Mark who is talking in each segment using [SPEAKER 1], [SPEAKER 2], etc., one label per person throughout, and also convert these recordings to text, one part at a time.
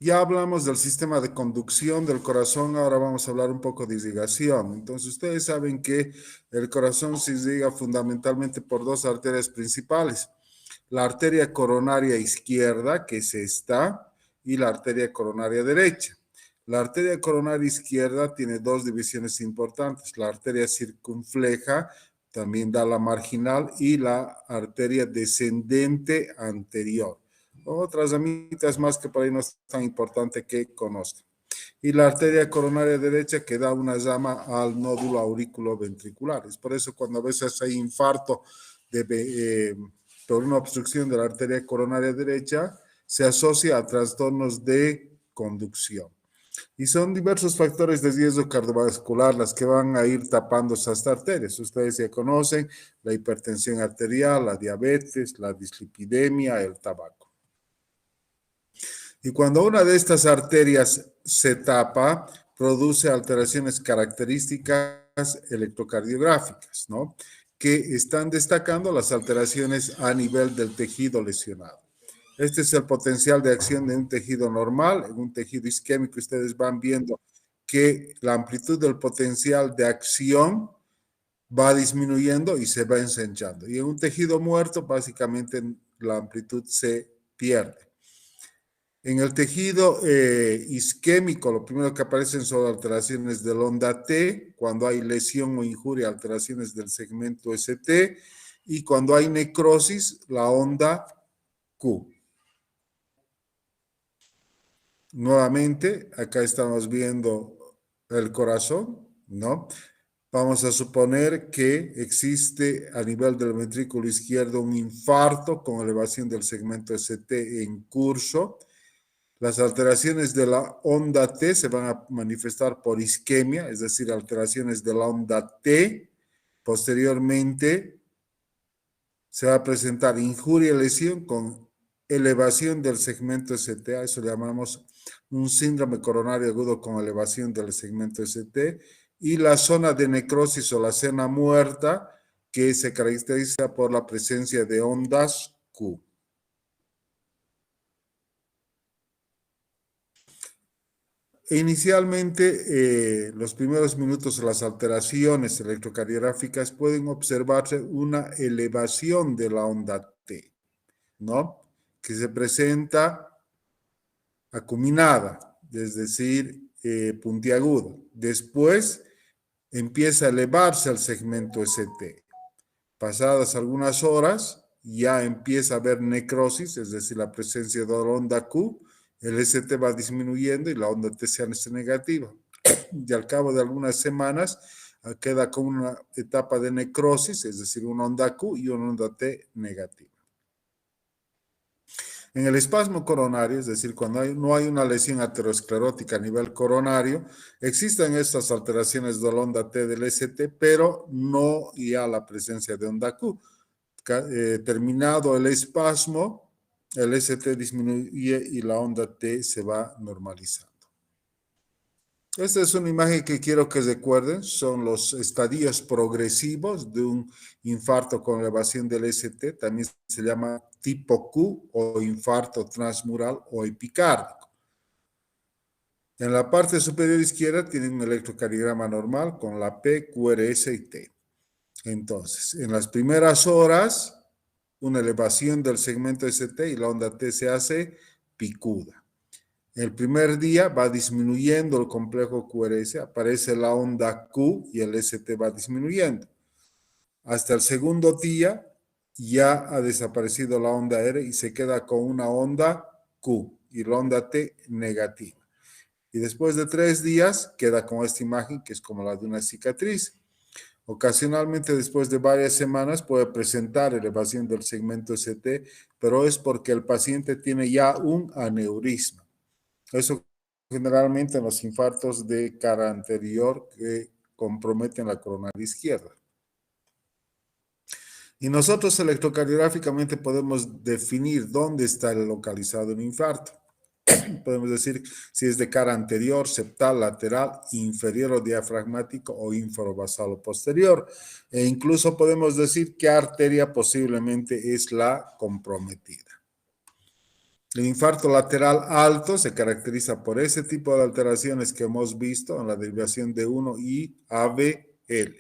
[SPEAKER 1] Ya hablamos del sistema de conducción del corazón, ahora vamos a hablar un poco de irrigación. Entonces, ustedes saben que el corazón se irriga fundamentalmente por dos arterias principales. La arteria coronaria izquierda, que es esta, y la arteria coronaria derecha. La arteria coronaria izquierda tiene dos divisiones importantes. La arteria circunfleja, también da la marginal, y la arteria descendente anterior. Otras ramitas más que por ahí no es tan importante que conozcan. Y la arteria coronaria derecha que da una rama al nódulo auriculoventricular. Es por eso cuando a veces hay infarto por una obstrucción de la arteria coronaria derecha, se asocia a trastornos de conducción. Y son diversos factores de riesgo cardiovascular las que van a ir tapando esas arterias. Ustedes ya conocen la hipertensión arterial, la diabetes, la dislipidemia, el tabaco. Y cuando una de estas arterias se tapa, produce alteraciones características electrocardiográficas, ¿no? Que están destacando las alteraciones a nivel del tejido lesionado. Este es el potencial de acción de un tejido normal. En un tejido isquémico ustedes van viendo que la amplitud del potencial de acción va disminuyendo y se va ensanchando. Y en un tejido muerto, básicamente la amplitud se pierde. En el tejido isquémico, lo primero que aparecen son alteraciones del onda T, cuando hay lesión o injuria, alteraciones del segmento ST, y cuando hay necrosis, la onda Q. Nuevamente, acá estamos viendo el corazón, ¿no? Vamos a suponer que existe a nivel del ventrículo izquierdo un infarto con elevación del segmento ST en curso. Las alteraciones de la onda T se van a manifestar por isquemia, es decir, alteraciones de la onda T. Posteriormente, se va a presentar injuria y lesión con elevación del segmento ST, a eso le llamamos un síndrome coronario agudo con elevación del segmento ST, y la zona de necrosis o la zona muerta, que se caracteriza por la presencia de ondas Q. Inicialmente, los primeros minutos de las alteraciones electrocardiográficas pueden observarse una elevación de la onda T, ¿no? Que se presenta acuminada, es decir, puntiaguda. Después empieza a elevarse el segmento ST. Pasadas algunas horas, ya empieza a haber necrosis, es decir, la presencia de la onda Q, el ST va disminuyendo y la onda T se hace negativa. Y al cabo de algunas semanas queda con una etapa de necrosis, es decir, una onda Q y una onda T negativa. En el espasmo coronario, es decir, cuando no hay una lesión aterosclerótica a nivel coronario, existen estas alteraciones de la onda T del ST, pero no ya la presencia de onda Q. Terminado el espasmo, el ST disminuye y la onda T se va normalizando. Esta es una imagen que quiero que recuerden, son los estadios progresivos de un infarto con elevación del ST, también se llama tipo Q o infarto transmural o epicárdico. En la parte superior izquierda tienen un electrocardiograma normal con la P, QRS y T. Entonces, en las primeras horas, una elevación del segmento ST y la onda T se hace picuda. El primer día va disminuyendo el complejo QRS, aparece la onda Q y el ST va disminuyendo. Hasta el segundo día ya ha desaparecido la onda R y se queda con una onda Q y la onda T negativa. Y después de 3 días queda con esta imagen que es como la de una cicatriz. Ocasionalmente, después de varias semanas, puede presentar elevación del segmento ST, pero es porque el paciente tiene ya un aneurisma. Eso generalmente en los infartos de cara anterior que comprometen la coronaria izquierda. Y nosotros electrocardiográficamente podemos definir dónde está localizado un infarto. Podemos decir si es de cara anterior, septal, lateral, inferior o diafragmático o ínfero-basal o posterior. E incluso podemos decir qué arteria posiblemente es la comprometida. El infarto lateral alto se caracteriza por ese tipo de alteraciones que hemos visto en la derivación D1 y ABL.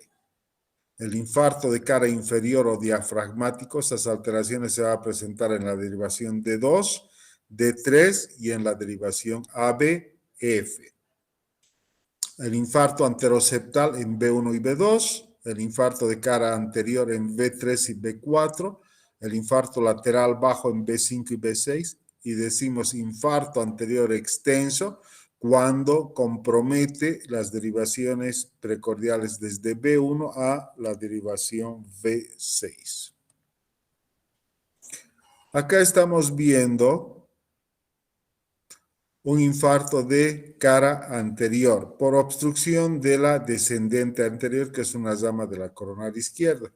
[SPEAKER 1] El infarto de cara inferior o diafragmático, esas alteraciones se van a presentar en la derivación D2, D3 y en la derivación ABF. El infarto anteroseptal en B1 y B2, el infarto de cara anterior en B3 y B4, el infarto lateral bajo en B5 y B6, y decimos infarto anterior extenso cuando compromete las derivaciones precordiales desde B1 a la derivación B6. Acá estamos viendo un infarto de cara anterior por obstrucción de la descendente anterior, que es una rama de la coronaria izquierda.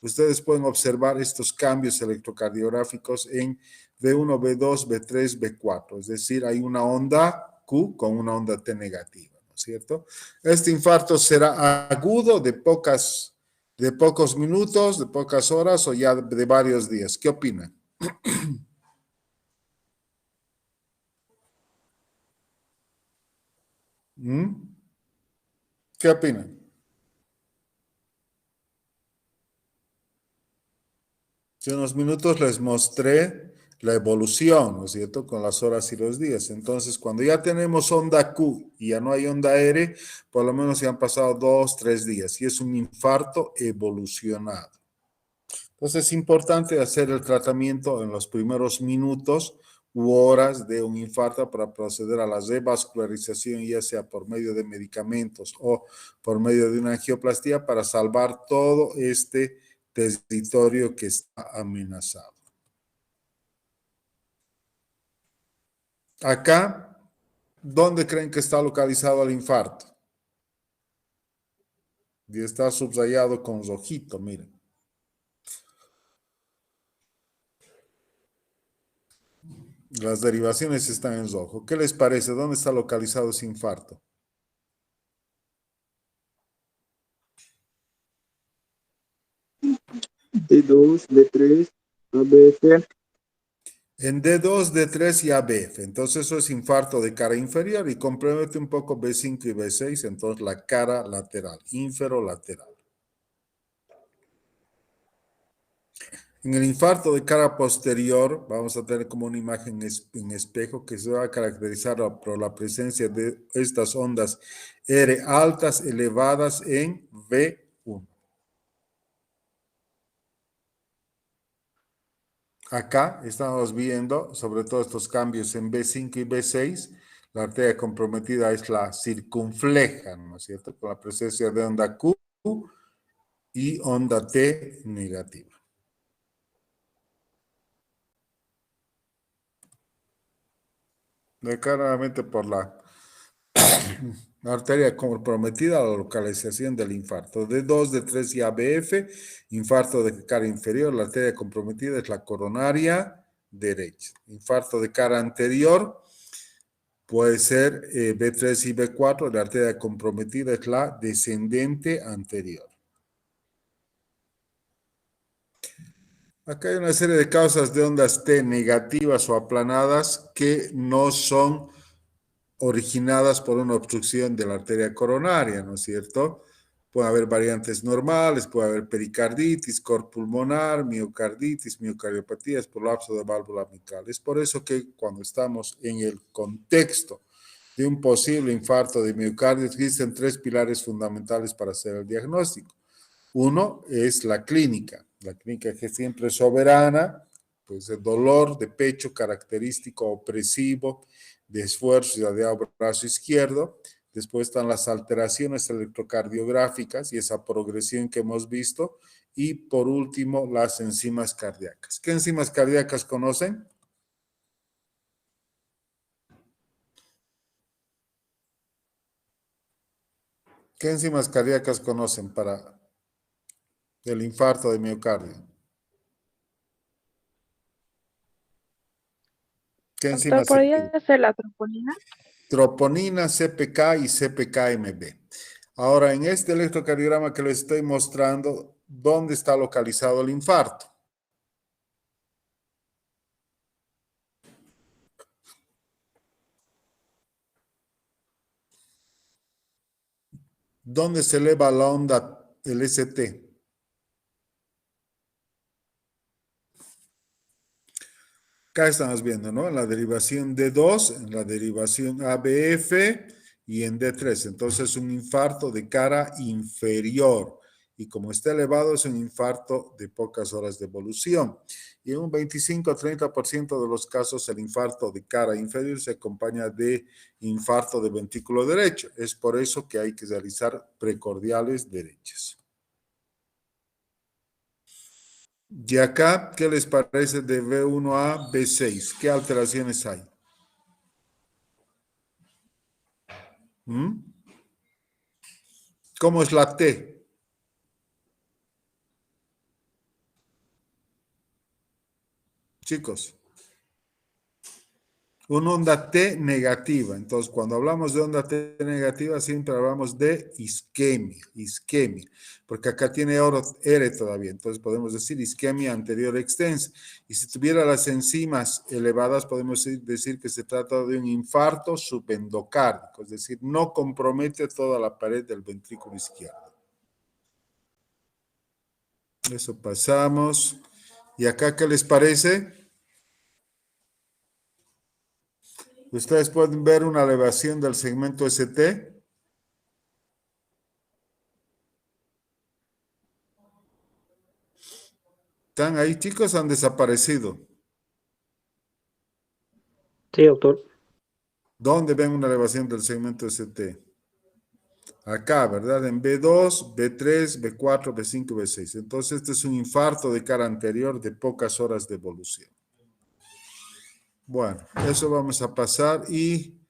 [SPEAKER 1] Ustedes pueden observar estos cambios electrocardiográficos en B1, B2, B3, B4, es decir, hay una onda Q con una onda T negativa, ¿no es cierto? Este infarto será agudo de pocos minutos, de pocas horas o ya de varios días. ¿Qué opinan? ¿Qué opinan? Hace unos minutos les mostré la evolución, ¿no es cierto?, con las horas y los días. Entonces, cuando ya tenemos onda Q y ya no hay onda R, por lo menos ya han pasado 2, 3 días y es un infarto evolucionado. Entonces, es importante hacer el tratamiento en los primeros minutos u horas de un infarto para proceder a la revascularización, ya sea por medio de medicamentos o por medio de una angioplastía, para salvar todo este territorio que está amenazado. Acá, ¿dónde creen que está localizado el infarto? Y está subrayado con rojito, miren. Las derivaciones están en rojo. ¿Qué les parece? ¿Dónde está localizado ese infarto?
[SPEAKER 2] D2, D3, ABF.
[SPEAKER 1] En D2, D3 y ABF. Entonces eso es infarto de cara inferior y compromete un poco B5 y B6, entonces la cara lateral, inferolateral. En el infarto de cara posterior vamos a tener como una imagen en espejo que se va a caracterizar por la presencia de estas ondas R altas elevadas en V1. Acá estamos viendo sobre todo estos cambios en B5 y B6. La arteria comprometida es la circunfleja, ¿no es cierto?, con la presencia de onda Q y onda T negativa. De acá nuevamente por la arteria comprometida, la localización del infarto. D2, D3 y ABF, infarto de cara inferior, la arteria comprometida es la coronaria derecha. Infarto de cara anterior puede ser B3 y B4, la arteria comprometida es la descendente anterior. Acá hay una serie de causas de ondas T negativas o aplanadas que no son originadas por una obstrucción de la arteria coronaria, ¿no es cierto? Puede haber variantes normales, puede haber pericarditis, cor pulmonar, miocarditis, miocardiopatías, prolapso de válvula mitral. Es por eso que cuando estamos en el contexto de un posible infarto de miocardio, existen 3 pilares fundamentales para hacer el diagnóstico. Uno es la clínica que siempre es soberana, pues el dolor de pecho característico opresivo, de esfuerzo y de brazo izquierdo. Después están las alteraciones electrocardiográficas y esa progresión que hemos visto. Y por último, las enzimas cardíacas. ¿Qué enzimas cardíacas conocen? ¿Qué enzimas cardíacas conocen para el infarto de miocardio? ¿Qué
[SPEAKER 3] Doctor,
[SPEAKER 1] enzimas se
[SPEAKER 3] ¿podría
[SPEAKER 1] piden?
[SPEAKER 3] ser la troponina?
[SPEAKER 1] Troponina, CPK y CPKMB. Ahora, en este electrocardiograma que les estoy mostrando, ¿dónde está localizado el infarto? ¿Dónde se eleva la onda, el ST? Acá estamos viendo, ¿no? En la derivación D2, en la derivación ABF y en D3. Entonces, un infarto de cara inferior. Y como está elevado, es un infarto de pocas horas de evolución. Y en un 25-30% de los casos, el infarto de cara inferior se acompaña de infarto de ventrículo derecho. Es por eso que hay que realizar precordiales derechas. Y acá, ¿qué les parece de B1 a B6? ¿Qué alteraciones hay? ¿Mm? ¿Cómo es la T? Chicos, una onda T negativa. Entonces, cuando hablamos de onda T negativa, siempre hablamos de isquemia, porque acá tiene R todavía. Entonces, podemos decir isquemia anterior extensa. Y si tuviera las enzimas elevadas, podemos decir que se trata de un infarto subendocárdico, es decir, no compromete toda la pared del ventrículo izquierdo. Eso pasamos. ¿Y acá qué les parece? Ustedes pueden ver una elevación del segmento ST. ¿Están ahí, chicos? Han desaparecido.
[SPEAKER 3] Sí, doctor.
[SPEAKER 1] ¿Dónde ven una elevación del segmento ST? Acá, ¿verdad? En B2, B3, B4, B5, B6. Entonces, este es un infarto de cara anterior de pocas horas de evolución. Bueno, eso vamos a pasar y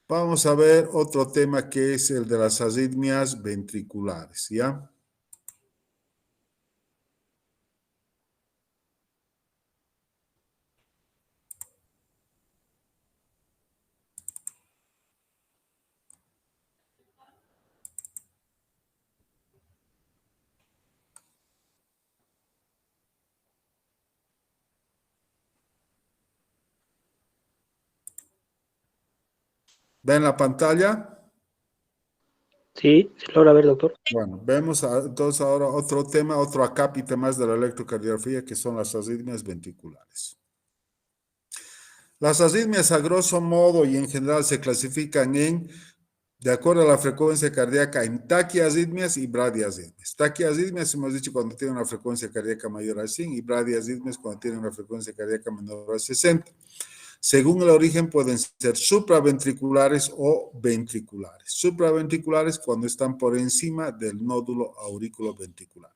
[SPEAKER 1] vamos a ver otro tema que es el de las arritmias ventriculares, ¿ya? ¿Ven la pantalla?
[SPEAKER 3] Sí, se logra ver, doctor.
[SPEAKER 1] Bueno, vemos entonces ahora otro tema, otro acápite más de la electrocardiografía, que son las arritmias ventriculares. Las arritmias, a grosso modo y en general, se clasifican de acuerdo a la frecuencia cardíaca, en taquiarritmias y bradiarritmias. Taquiarritmias hemos dicho cuando tiene una frecuencia cardíaca mayor a 100 y bradiarritmias cuando tiene una frecuencia cardíaca menor a 60. Según el origen, pueden ser supraventriculares o ventriculares. Supraventriculares cuando están por encima del nódulo aurículo-ventricular.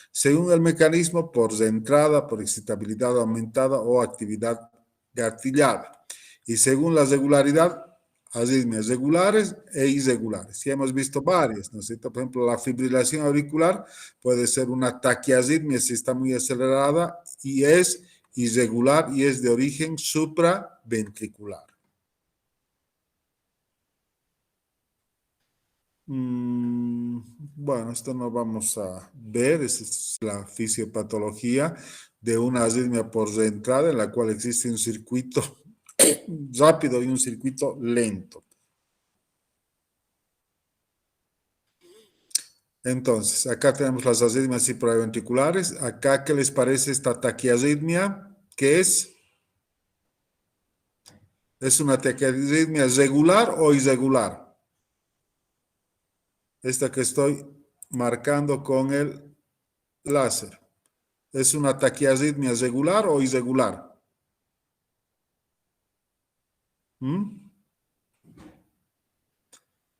[SPEAKER 1] Según el mecanismo, por reentrada, por excitabilidad aumentada o actividad gatillada. Y según la regularidad, arritmias regulares e irregulares. Ya hemos visto varias, ¿no es cierto? Por ejemplo, la fibrilación auricular puede ser una taquiarritmia si está muy acelerada y es irregular y es de origen supraventricular. Bueno, esto no vamos a ver, esa es la fisiopatología de una arritmia por reentrada en la cual existe un circuito rápido y un circuito lento. Entonces, acá tenemos las arritmias supraventriculares. Acá, ¿qué les parece esta taquiarritmia? ¿Qué es? ¿Es una taquiarritmia regular o irregular? Esta que estoy marcando con el láser. ¿Es una taquiarritmia regular o irregular?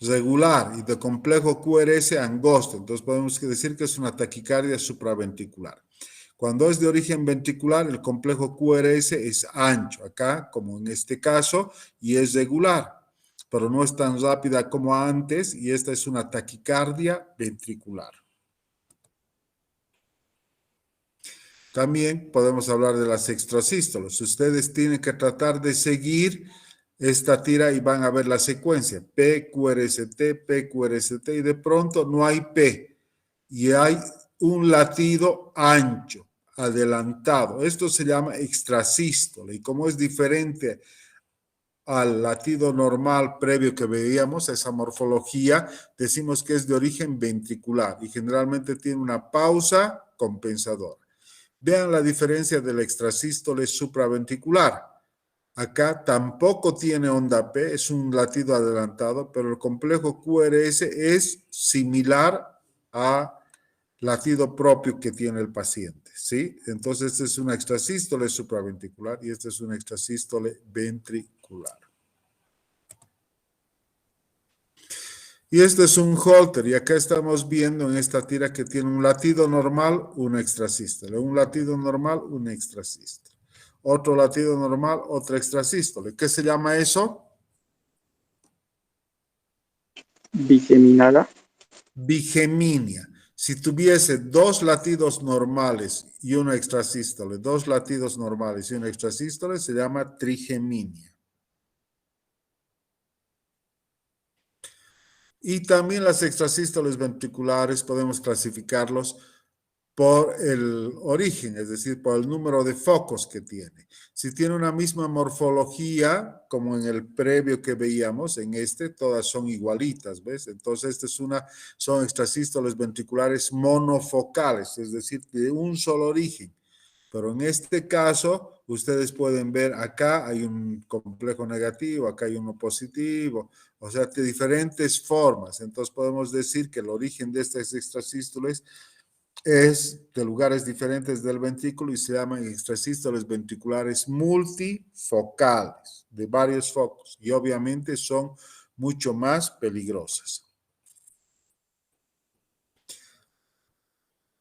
[SPEAKER 1] Regular y de complejo QRS angosto. Entonces podemos decir que es una taquicardia supraventricular. Cuando es de origen ventricular, el complejo QRS es ancho, acá como en este caso, y es regular, pero no es tan rápida como antes, y esta es una taquicardia ventricular. También podemos hablar de las extrasístolos. Ustedes tienen que tratar de seguir esta tira y van a ver la secuencia. P, QRST, P, QRST, y de pronto no hay P, y hay un latido ancho, adelantado. Esto se llama extrasístole, y como es diferente al latido normal previo que veíamos, esa morfología, decimos que es de origen ventricular y generalmente tiene una pausa compensadora. Vean la diferencia del extrasístole supraventricular. Acá tampoco tiene onda P, es un latido adelantado, pero el complejo QRS es similar a latido propio que tiene el paciente, ¿sí? Entonces, este es una extrasístole supraventricular y este es una extrasístole ventricular. Y este es un Holter, y acá estamos viendo en esta tira que tiene un latido normal, un extrasístole, un latido normal, un extrasístole, otro latido normal, otra extrasístole. ¿Qué se llama eso?
[SPEAKER 2] Bigeminada.
[SPEAKER 1] Bigeminia. Si tuviese dos latidos normales y una extrasístole, dos latidos normales y una extrasístole, se llama trigeminia. Y también las extrasístoles ventriculares podemos clasificarlos por el origen, es decir, por el número de focos que tiene. Si tiene una misma morfología, como en el previo que veíamos, en este, todas son igualitas, ¿ves? Entonces, son extrasístoles ventriculares monofocales, es decir, de un solo origen. Pero en este caso, ustedes pueden ver acá hay un complejo negativo, acá hay uno positivo, o sea, de diferentes formas. Entonces, podemos decir que el origen de estas extrasístoles es de lugares diferentes del ventrículo y se llaman extrasístoles ventriculares multifocales, de varios focos, y obviamente son mucho más peligrosas.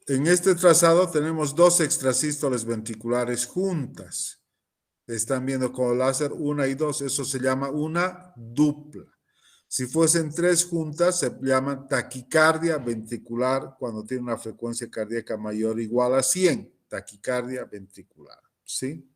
[SPEAKER 1] En este trazado tenemos dos extrasístoles ventriculares juntas. Están viendo con el láser 1 y 2, eso se llama una dupla. Si fuesen tres juntas, se llama taquicardia ventricular cuando tiene una frecuencia cardíaca mayor o igual a 100, taquicardia ventricular, ¿sí?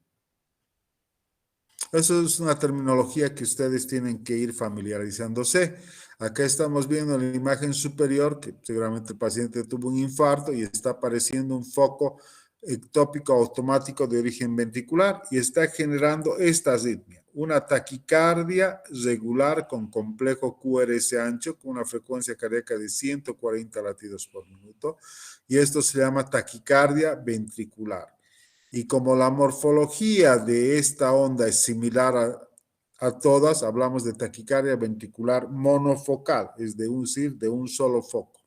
[SPEAKER 1] Eso es una terminología que ustedes tienen que ir familiarizándose. Acá estamos viendo en la imagen superior que seguramente el paciente tuvo un infarto y está apareciendo un foco ectópico automático de origen ventricular y está generando esta arritmia, una taquicardia regular con complejo QRS ancho con una frecuencia cardíaca de 140 latidos por minuto y esto se llama taquicardia ventricular. Y como la morfología de esta onda es similar a todas, hablamos de taquicardia ventricular monofocal, es de un solo foco.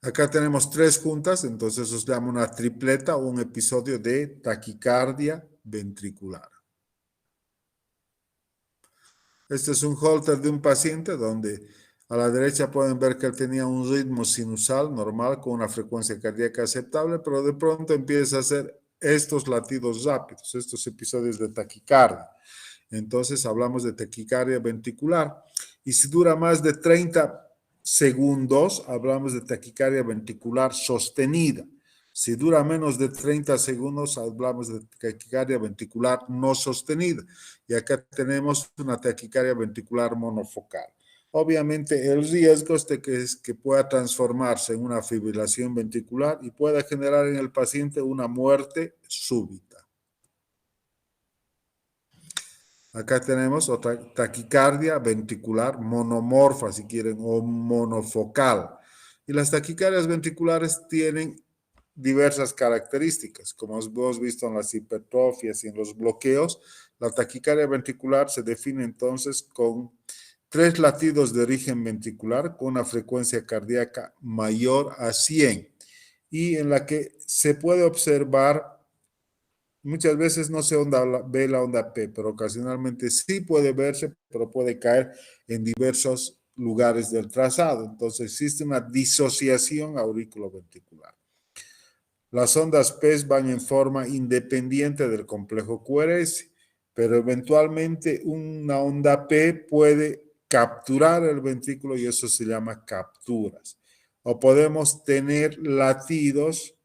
[SPEAKER 1] Acá tenemos tres juntas, entonces eso se llama una tripleta o un episodio de taquicardia ventricular. Este es un Holter de un paciente donde a la derecha pueden ver que él tenía un ritmo sinusal normal con una frecuencia cardíaca aceptable, pero de pronto empieza a hacer estos latidos rápidos, estos episodios de taquicardia. Entonces hablamos de taquicardia ventricular. Y si dura más de 30 segundos, hablamos de taquicardia ventricular sostenida. Si dura menos de 30 segundos, hablamos de taquicardia ventricular no sostenida. Y acá tenemos una taquicardia ventricular monofocal. Obviamente, el riesgo es de que pueda transformarse en una fibrilación ventricular y pueda generar en el paciente una muerte súbita. Acá tenemos otra taquicardia ventricular monomorfa, si quieren, o monofocal. Y las taquicardias ventriculares tienen diversas características. Como hemos visto en las hipertrofias y en los bloqueos, la taquicardia ventricular se define entonces con 3 latidos de origen ventricular con una frecuencia cardíaca mayor a 100 y en la que se puede observar. Muchas veces no se ve la onda P, pero ocasionalmente sí puede verse, pero puede caer en diversos lugares del trazado. Entonces existe una disociación auriculoventricular. Las ondas P van en forma independiente del complejo QRS, pero eventualmente una onda P puede capturar el ventrículo y eso se llama capturas. O podemos tener latidos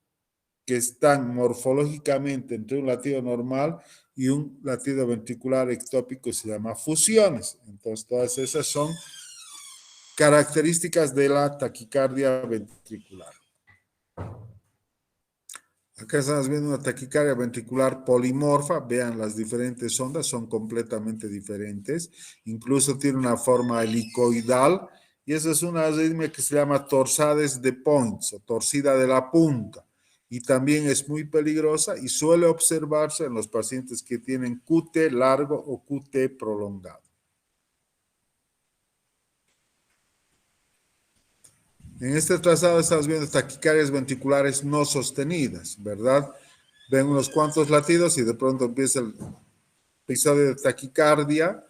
[SPEAKER 1] que están morfológicamente entre un latido normal y un latido ventricular ectópico, se llama fusiones. Entonces, todas esas son características de la taquicardia ventricular. Acá estamos viendo una taquicardia ventricular polimorfa. Vean, las diferentes ondas son completamente diferentes. Incluso tiene una forma helicoidal. Y esa es una arritmia que se llama torsades de points o torcida de la punta. Y también es muy peligrosa y suele observarse en los pacientes que tienen QT largo o QT prolongado. En este trazado estamos viendo taquicardias ventriculares no sostenidas, ¿verdad? Ven unos cuantos latidos y de pronto empieza el episodio de taquicardia,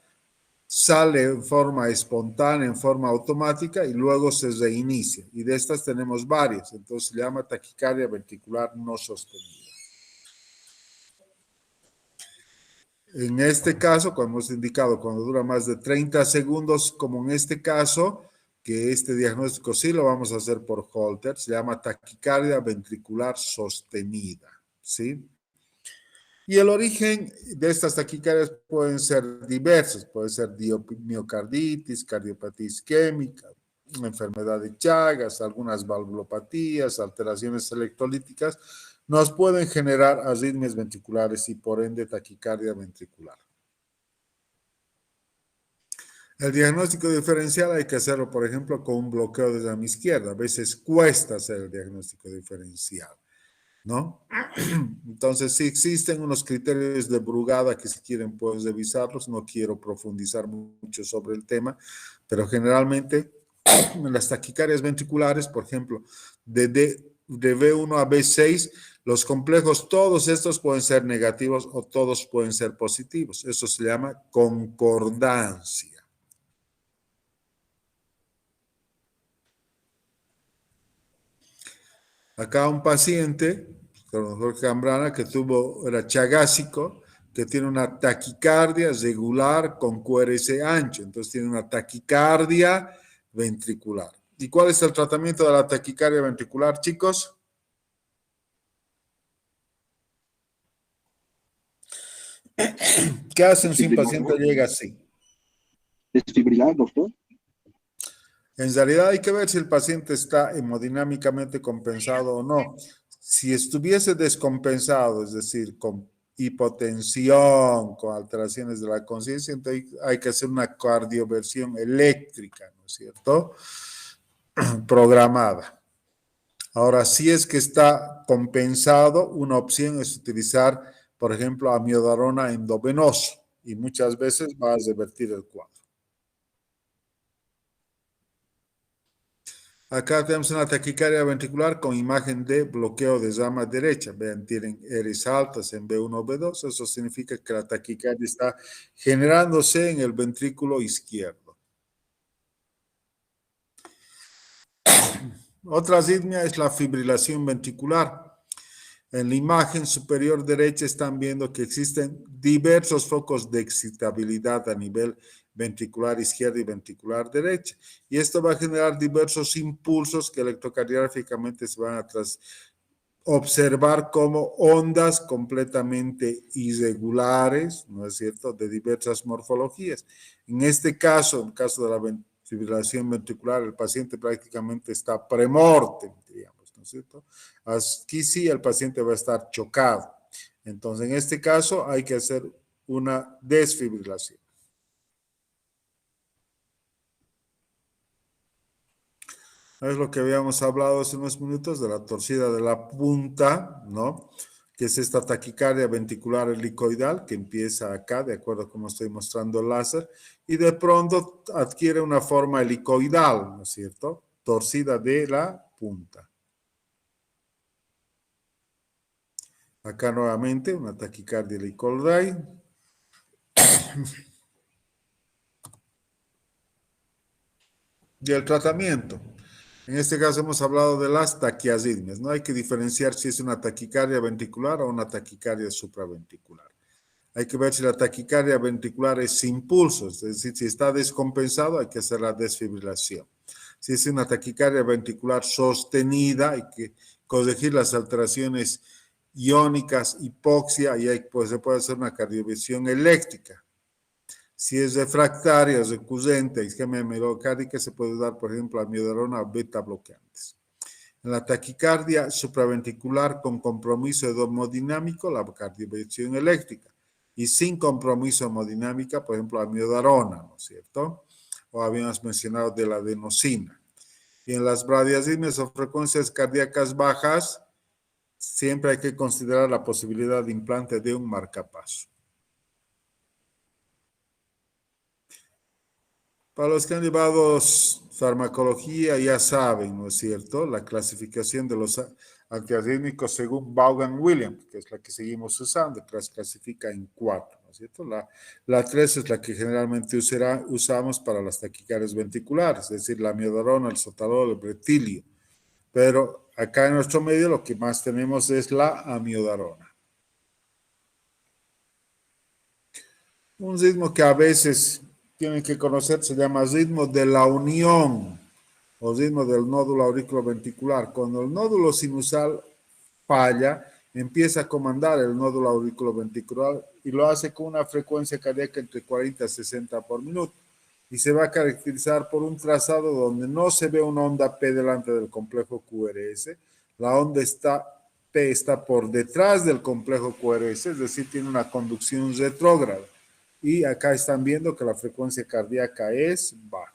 [SPEAKER 1] sale en forma espontánea, en forma automática y luego se reinicia. Y de estas tenemos varias, entonces se llama taquicardia ventricular no sostenida. En este caso, como hemos indicado, cuando dura más de 30 segundos, como en este caso, que este diagnóstico sí lo vamos a hacer por Holter, se llama taquicardia ventricular sostenida, ¿sí? Y el origen de estas taquicardias pueden ser diversos, puede ser miocarditis, cardiopatía isquémica, enfermedad de Chagas, algunas valvulopatías, alteraciones electrolíticas, nos pueden generar arritmias ventriculares y por ende taquicardia ventricular. El diagnóstico diferencial hay que hacerlo, por ejemplo, con un bloqueo de llama izquierda. A veces cuesta hacer el diagnóstico diferencial, ¿no? Entonces, sí existen unos criterios de Brugada que si quieren pueden revisarlos. No quiero profundizar mucho sobre el tema, pero generalmente en las taquicardias ventriculares, por ejemplo, de V1 a V6, los complejos, todos estos pueden ser negativos o todos pueden ser positivos. Eso se llama concordancia. Acá un paciente, con Jorge Zambrana, que era chagásico, que tiene una taquicardia regular con QRS ancho. Entonces tiene una taquicardia ventricular. ¿Y cuál es el tratamiento de la taquicardia ventricular, chicos? ¿Qué hacen si un paciente llega así?
[SPEAKER 2] Desfibrilar, doctor.
[SPEAKER 1] En realidad hay que ver si el paciente está hemodinámicamente compensado o no. Si estuviese descompensado, es decir, con hipotensión, con alteraciones de la conciencia, entonces hay que hacer una cardioversión eléctrica, ¿no es cierto? Programada. Ahora, si es que está compensado, una opción es utilizar, por ejemplo, amiodarona endovenoso y muchas veces va a revertir el cuadro. Acá tenemos una taquicardia ventricular con imagen de bloqueo de llama derecha. Vean, tienen Rs altas en B1 o B2. Eso significa que la taquicardia está generándose en el ventrículo izquierdo. Otra arritmia es la fibrilación ventricular. En la imagen superior derecha están viendo que existen diversos focos de excitabilidad a nivel ventricular izquierda y ventricular derecha. Y esto va a generar diversos impulsos que electrocardiográficamente se van a observar como ondas completamente irregulares, ¿no es cierto?, de diversas morfologías. En este caso, en el caso de la fibrilación ventricular, el paciente prácticamente está premortem, digamos, ¿no es cierto? Aquí sí el paciente va a estar chocado. Entonces, en este caso hay que hacer una desfibrilación. Es lo que habíamos hablado hace unos minutos de la torcida de la punta, ¿no? Que es esta taquicardia ventricular helicoidal que empieza acá, de acuerdo a cómo estoy mostrando el láser, y de pronto adquiere una forma helicoidal, ¿no es cierto? Torcida de la punta. Acá nuevamente una taquicardia helicoidal. Y el tratamiento. En este caso hemos hablado de las taquiarritmias. No hay que diferenciar si es una taquicardia ventricular o una taquicardia supraventricular. Hay que ver si la taquicardia ventricular es sin pulsos, es decir, si está descompensado hay que hacer la desfibrilación. Si es una taquicardia ventricular sostenida, hay que corregir las alteraciones iónicas, hipoxia, y pues, se puede hacer una cardioversión eléctrica. Si es refractaria, recurrente, isquemia miocárdica, se puede dar, por ejemplo, amiodarona o beta bloqueantes. En la taquicardia supraventricular con compromiso hemodinámico, la cardioversión eléctrica. Y sin compromiso hemodinámica, por ejemplo, la miodarona, ¿no es cierto? O habíamos mencionado de la adenosina. Y en las bradiarritmias o frecuencias cardíacas bajas, siempre hay que considerar la posibilidad de implante de un marcapaso. Para los que han llevado farmacología ya saben, ¿no es cierto? La clasificación de los antiarrítmicos según Vaughan-Williams, que es la que seguimos usando, que las clasifica en 4, ¿no es cierto? La 3 es la que generalmente usamos para las taquicardias ventriculares, es decir, la miodarona, el sotalol, el bretilio. Pero acá en nuestro medio lo que más tenemos es la amiodarona. Un ritmo que a veces tienen que conocer se llama ritmo de la unión o ritmo del nódulo auriculoventricular. Cuando el nódulo sinusal falla, empieza a comandar el nódulo auriculoventricular y lo hace con una frecuencia cardíaca entre 40 y 60 por minuto. Y se va a caracterizar por un trazado donde no se ve una onda P delante del complejo QRS. La onda P está por detrás del complejo QRS, es decir, tiene una conducción retrógrada. Y acá están viendo que la frecuencia cardíaca es baja.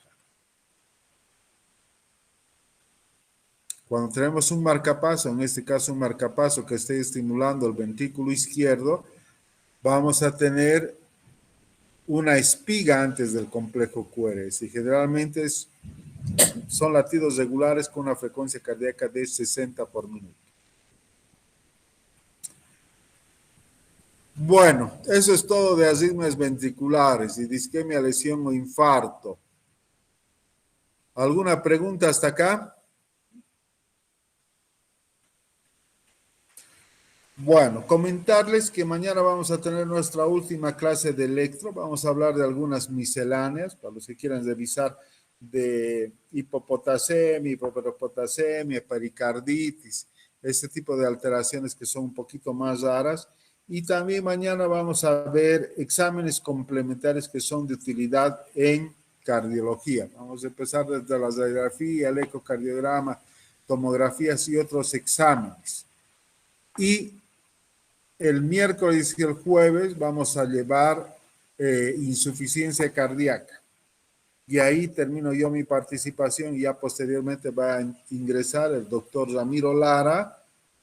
[SPEAKER 1] Cuando tenemos un marcapaso, en este caso un marcapaso que esté estimulando el ventrículo izquierdo, vamos a tener una espiga antes del complejo QRS. Y generalmente son latidos regulares con una frecuencia cardíaca de 60 por minuto. Bueno, eso es todo de arritmias ventriculares y disquemia, lesión o infarto. ¿Alguna pregunta hasta acá? Bueno, comentarles que mañana vamos a tener nuestra última clase de electro. Vamos a hablar de algunas misceláneas, para los que quieran revisar, de hipopotasemia, hipopotasemia, pericarditis, este tipo de alteraciones que son un poquito más raras. Y también mañana vamos a ver exámenes complementarios que son de utilidad en cardiología. Vamos a empezar desde la radiografía, el ecocardiograma, tomografías y otros exámenes. Y el miércoles y el jueves vamos a llevar insuficiencia cardíaca. Y ahí termino yo mi participación y ya posteriormente va a ingresar el doctor Ramiro Lara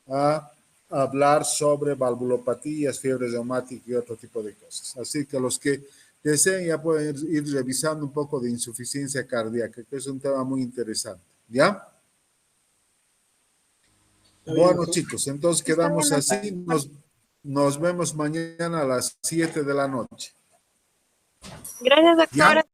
[SPEAKER 1] a hablar sobre valvulopatías, fiebre reumática y otro tipo de cosas. Así que los que deseen ya pueden ir revisando un poco de insuficiencia cardíaca, que es un tema muy interesante. ¿Ya? Bueno, chicos, entonces quedamos así. Nos vemos mañana a las 7 de la noche.
[SPEAKER 4] Gracias, doctora.
[SPEAKER 1] ¿Ya?